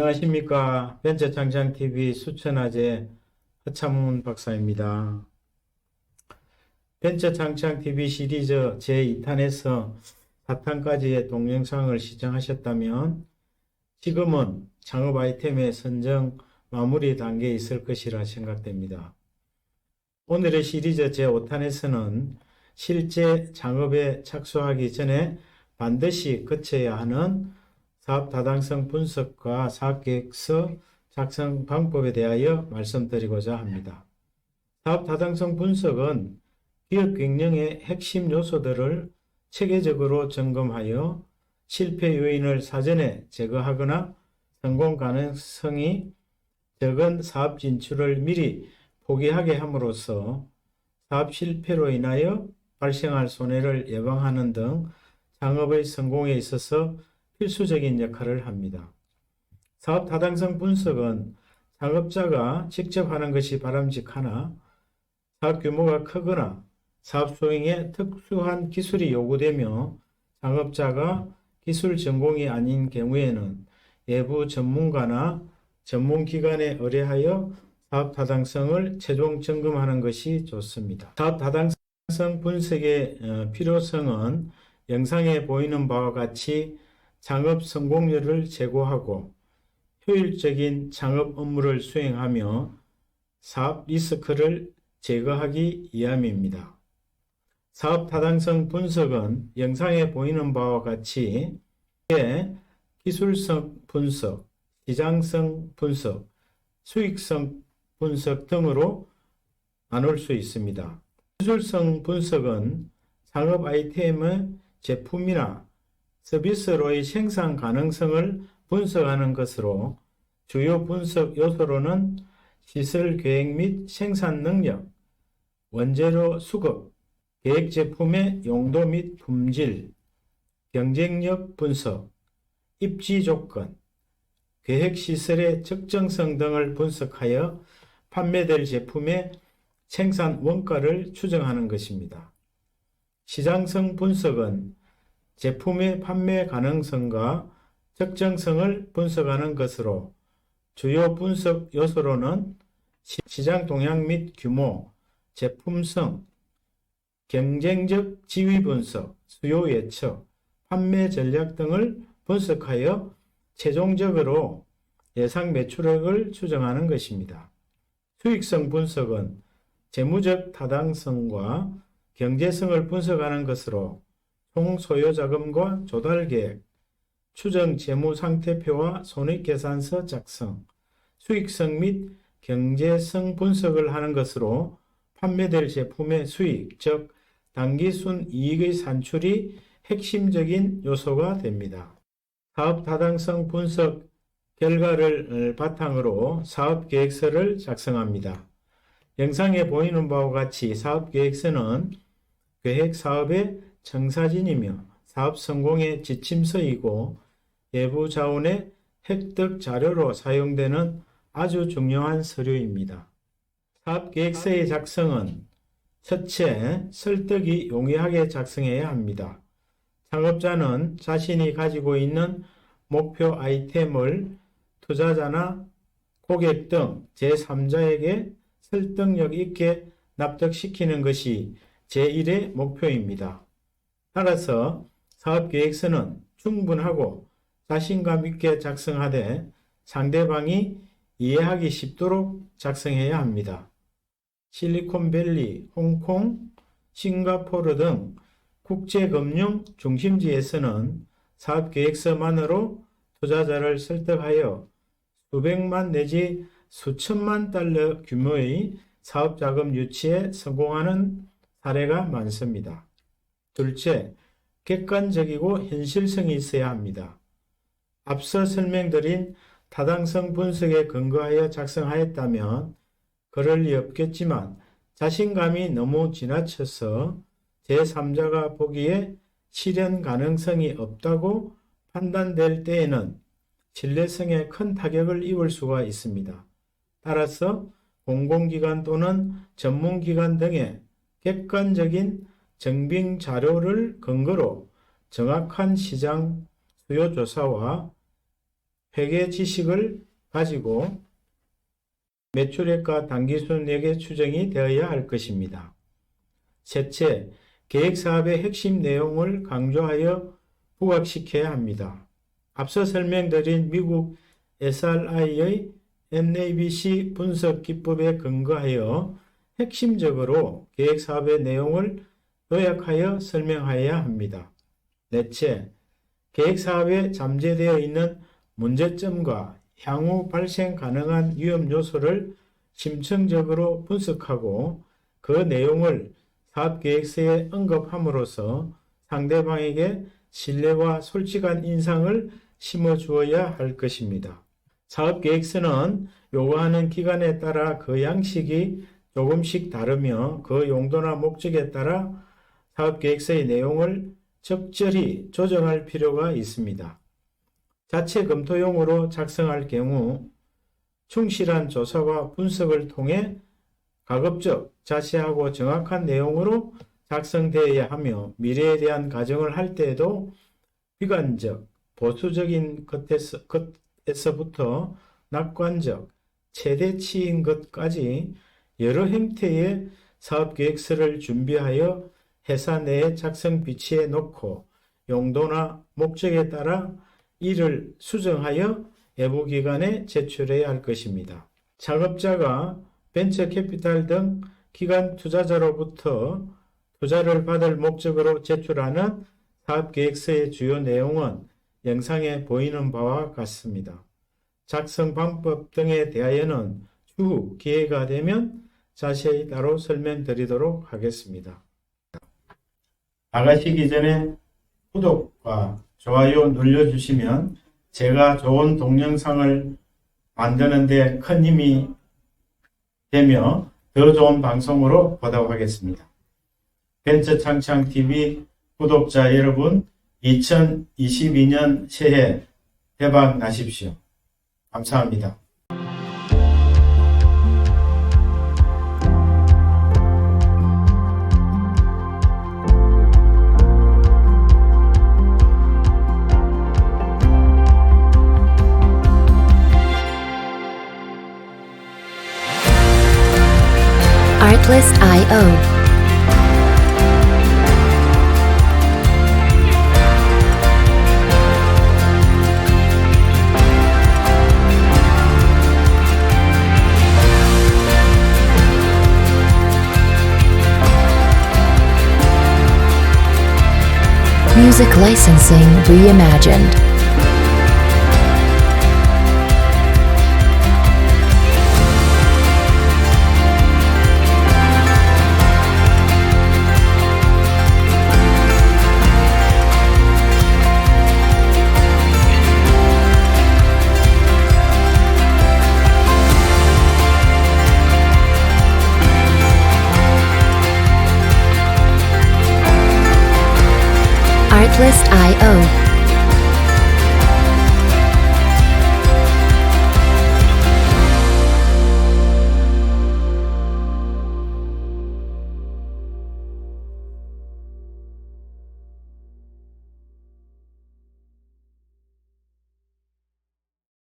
안녕하십니까. 벤처창창TV 수천화제 허창문 박사입니다. 벤처창창TV 시리즈 제2탄에서 4탄까지의 동영상을 시청하셨다면 지금은 창업 아이템의 선정 마무리 단계에 있을 것이라 생각됩니다. 오늘의 시리즈 제5탄에서는 실제 창업에 착수하기 전에 반드시 거쳐야 하는 사업 타당성 분석과 사업계획서 작성 방법에 대하여 말씀드리고자 합니다. 사업 타당성 분석은 기업 경영의 핵심 요소들을 체계적으로 점검하여 실패 요인을 사전에 제거하거나 성공 가능성이 적은 사업 진출을 미리 포기하게 함으로써 사업 실패로 인하여 발생할 손해를 예방하는 등 창업의 성공에 있어서 필수적인 역할을 합니다. 사업 타당성 분석은 창업자가 직접 하는 것이 바람직하나 사업 규모가 크거나 사업 수행에 특수한 기술이 요구되며 창업자가 기술 전공이 아닌 경우에는 외부 전문가나 전문기관에 의뢰하여 사업 타당성을 최종 점검하는 것이 좋습니다. 사업 타당성 분석의 필요성은 영상에 보이는 바와 같이 창업 성공률을 제고하고 효율적인 창업 업무를 수행하며 사업 리스크를 제거하기 위함입니다. 사업 타당성 분석은 영상에 보이는 바와 같이 기술성 분석, 시장성 분석, 수익성 분석 등으로 나눌 수 있습니다. 기술성 분석은 창업 아이템의 제품이나 서비스로의 생산 가능성을 분석하는 것으로 주요 분석 요소로는 시설 계획 및 생산 능력, 원재료 수급, 계획 제품의 용도 및 품질, 경쟁력 분석, 입지 조건, 계획 시설의 적정성 등을 분석하여 판매될 제품의 생산 원가를 추정하는 것입니다. 시장성 분석은 제품의 판매 가능성과 적정성을 분석하는 것으로 주요 분석 요소로는 시장 동향 및 규모, 제품성, 경쟁적 지위 분석, 수요 예측, 판매 전략 등을 분석하여 최종적으로 예상 매출액을 추정하는 것입니다. 수익성 분석은 재무적 타당성과 경제성을 분석하는 것으로 총 소요 자금과 조달 계획, 추정 재무 상태표와 손익계산서 작성, 수익성 및 경제성 분석을 하는 것으로 판매될 제품의 수익, 즉 단기순 이익의 산출이 핵심적인 요소가 됩니다. 사업 타당성 분석 결과를 바탕으로 사업계획서를 작성합니다. 영상에 보이는 바와 같이 사업계획서는 계획 사업의 청사진이며 사업 성공의 지침서이고 외부 자원의 획득 자료로 사용되는 아주 중요한 서류입니다. 사업계획서의 작성은 첫째, 설득이 용이하게 작성해야 합니다. 창업자는 자신이 가지고 있는 목표 아이템을 투자자나 고객 등 제3자에게 설득력 있게 납득시키는 것이 제1의 목표입니다. 따라서 사업계획서는 충분하고 자신감 있게 작성하되 상대방이 이해하기 쉽도록 작성해야 합니다. 실리콘밸리, 홍콩, 싱가포르 등 국제금융 중심지에서는 사업계획서만으로 투자자를 설득하여 수백만 내지 수천만 달러 규모의 사업자금 유치에 성공하는 사례가 많습니다. 둘째, 객관적이고 현실성이 있어야 합니다. 앞서 설명드린 타당성 분석에 근거하여 작성하였다면 그럴 리 없겠지만 자신감이 너무 지나쳐서 제3자가 보기에 실현 가능성이 없다고 판단될 때에는 신뢰성에 큰 타격을 입을 수가 있습니다. 따라서 공공기관 또는 전문기관 등의 객관적인 증빙 자료를 근거로 정확한 시장 수요 조사와 회계 지식을 가지고 매출액과 당기순이익의 추정이 되어야 할 것입니다. 셋째, 계획사업의 핵심 내용을 강조하여 부각시켜야 합니다. 앞서 설명드린 미국 SRI의 NABC 분석 기법에 근거하여 핵심적으로 계획사업의 내용을 요약하여 설명하여야 합니다. 넷째, 계획사업에 잠재되어 있는 문제점과 향후 발생 가능한 위험 요소를 심층적으로 분석하고 그 내용을 사업계획서에 언급함으로써 상대방에게 신뢰와 솔직한 인상을 심어주어야 할 것입니다. 사업계획서는 요구하는 기간에 따라 그 양식이 조금씩 다르며 그 용도나 목적에 따라 사업계획서의 내용을 적절히 조정할 필요가 있습니다. 자체 검토용으로 작성할 경우 충실한 조사와 분석을 통해 가급적 자세하고 정확한 내용으로 작성되어야 하며 미래에 대한 가정을 할 때에도 비관적, 보수적인 것에서부터 낙관적, 최대치인 것까지 여러 형태의 사업계획서를 준비하여 회사 내에 작성 비치해 놓고 용도나 목적에 따라 이를 수정하여 외부기관에 제출해야 할 것입니다. 창업자가 벤처캐피탈 등 기관 투자자로부터 투자를 받을 목적으로 제출하는 사업계획서의 주요 내용은 영상에 보이는 바와 같습니다. 작성 방법 등에 대하여는 추후 기회가 되면 자세히 따로 설명드리도록 하겠습니다. 나가시기 전에 구독과 좋아요 눌러주시면 제가 좋은 동영상을 만드는 데 큰 힘이 되며 더 좋은 방송으로 보답하겠습니다. 벤처창창TV 구독자 여러분, 2022년 새해 대박 나십시오. 감사합니다. Artlist.io Music licensing reimagined. Artlist.io